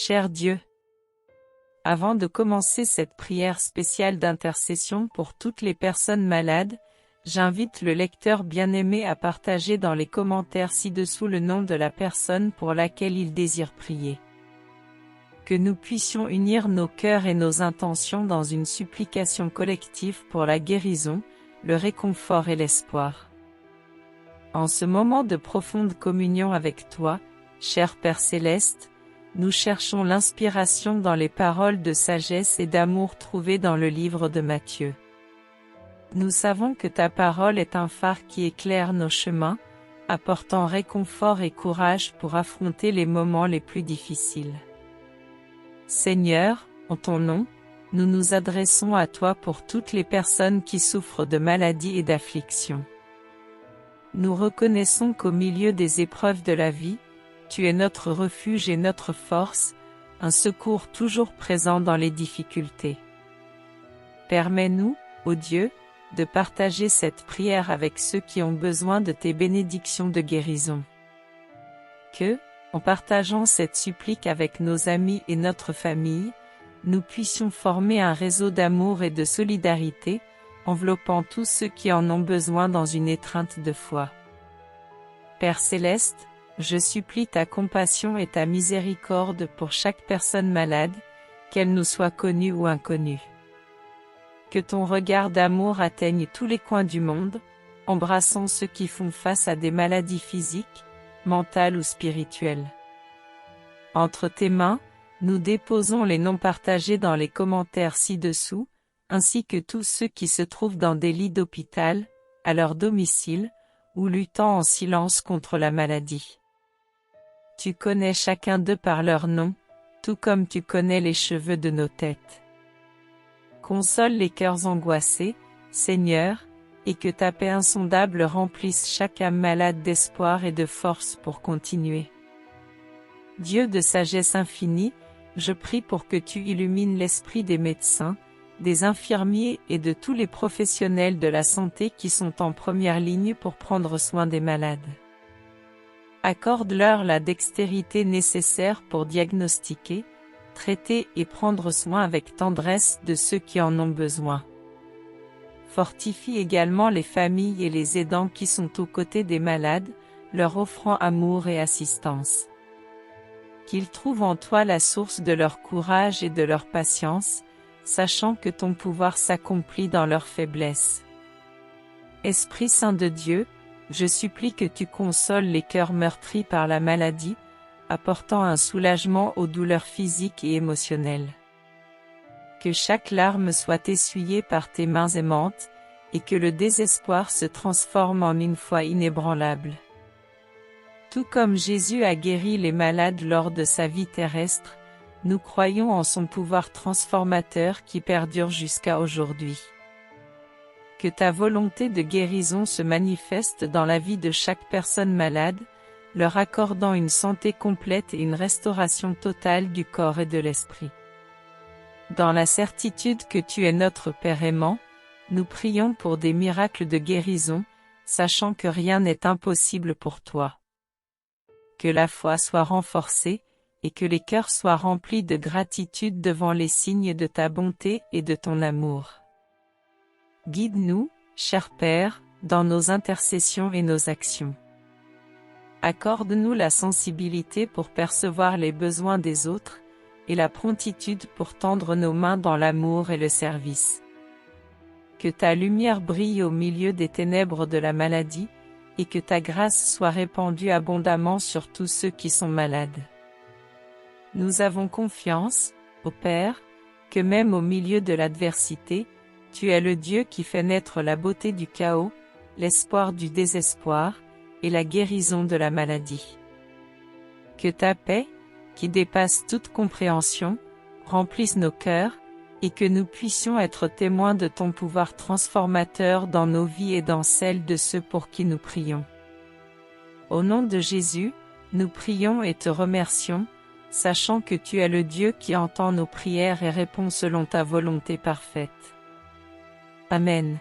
Cher Dieu, avant de commencer cette prière spéciale d'intercession pour toutes les personnes malades, j'invite le lecteur bien-aimé à partager dans les commentaires ci-dessous le nom de la personne pour laquelle il désire prier. Que nous puissions unir nos cœurs et nos intentions dans une supplication collective pour la guérison, le réconfort et l'espoir. En ce moment de profonde communion avec toi, cher Père Céleste, nous cherchons l'inspiration dans les paroles de sagesse et d'amour trouvées dans le livre de Matthieu. Nous savons que ta parole est un phare qui éclaire nos chemins, apportant réconfort et courage pour affronter les moments les plus difficiles. Seigneur, en ton nom, nous nous adressons à toi pour toutes les personnes qui souffrent de maladies et d'afflictions. Nous reconnaissons qu'au milieu des épreuves de la vie, tu es notre refuge et notre force, un secours toujours présent dans les difficultés. Permets-nous, ô Dieu, de partager cette prière avec ceux qui ont besoin de tes bénédictions de guérison. Que, en partageant cette supplique avec nos amis et notre famille, nous puissions former un réseau d'amour et de solidarité, enveloppant tous ceux qui en ont besoin dans une étreinte de foi. Père Céleste, je supplie ta compassion et ta miséricorde pour chaque personne malade, qu'elle nous soit connue ou inconnue. Que ton regard d'amour atteigne tous les coins du monde, embrassant ceux qui font face à des maladies physiques, mentales ou spirituelles. Entre tes mains, nous déposons les noms partagés dans les commentaires ci-dessous, ainsi que tous ceux qui se trouvent dans des lits d'hôpital, à leur domicile, ou luttant en silence contre la maladie. Tu connais chacun d'eux par leur nom, tout comme tu connais les cheveux de nos têtes. Console les cœurs angoissés, Seigneur, et que ta paix insondable remplisse chaque âme malade d'espoir et de force pour continuer. Dieu de sagesse infinie, je prie pour que tu illumines l'esprit des médecins, des infirmiers et de tous les professionnels de la santé qui sont en première ligne pour prendre soin des malades. Accorde-leur la dextérité nécessaire pour diagnostiquer, traiter et prendre soin avec tendresse de ceux qui en ont besoin. Fortifie également les familles et les aidants qui sont aux côtés des malades, leur offrant amour et assistance. Qu'ils trouvent en toi la source de leur courage et de leur patience, sachant que ton pouvoir s'accomplit dans leur faiblesse. Esprit Saint de Dieu, je supplie que tu consoles les cœurs meurtris par la maladie, apportant un soulagement aux douleurs physiques et émotionnelles. Que chaque larme soit essuyée par tes mains aimantes, et que le désespoir se transforme en une foi inébranlable. Tout comme Jésus a guéri les malades lors de sa vie terrestre, nous croyons en son pouvoir transformateur qui perdure jusqu'à aujourd'hui. Que ta volonté de guérison se manifeste dans la vie de chaque personne malade, leur accordant une santé complète et une restauration totale du corps et de l'esprit. Dans la certitude que tu es notre Père aimant, nous prions pour des miracles de guérison, sachant que rien n'est impossible pour toi. Que la foi soit renforcée, et que les cœurs soient remplis de gratitude devant les signes de ta bonté et de ton amour. Guide-nous, cher Père, dans nos intercessions et nos actions. Accorde-nous la sensibilité pour percevoir les besoins des autres, et la promptitude pour tendre nos mains dans l'amour et le service. Que ta lumière brille au milieu des ténèbres de la maladie, et que ta grâce soit répandue abondamment sur tous ceux qui sont malades. Nous avons confiance, ô Père, que même au milieu de l'adversité, tu es le Dieu qui fait naître la beauté du chaos, l'espoir du désespoir, et la guérison de la maladie. Que ta paix, qui dépasse toute compréhension, remplisse nos cœurs, et que nous puissions être témoins de ton pouvoir transformateur dans nos vies et dans celles de ceux pour qui nous prions. Au nom de Jésus, nous prions et te remercions, sachant que tu es le Dieu qui entend nos prières et répond selon ta volonté parfaite. Amen.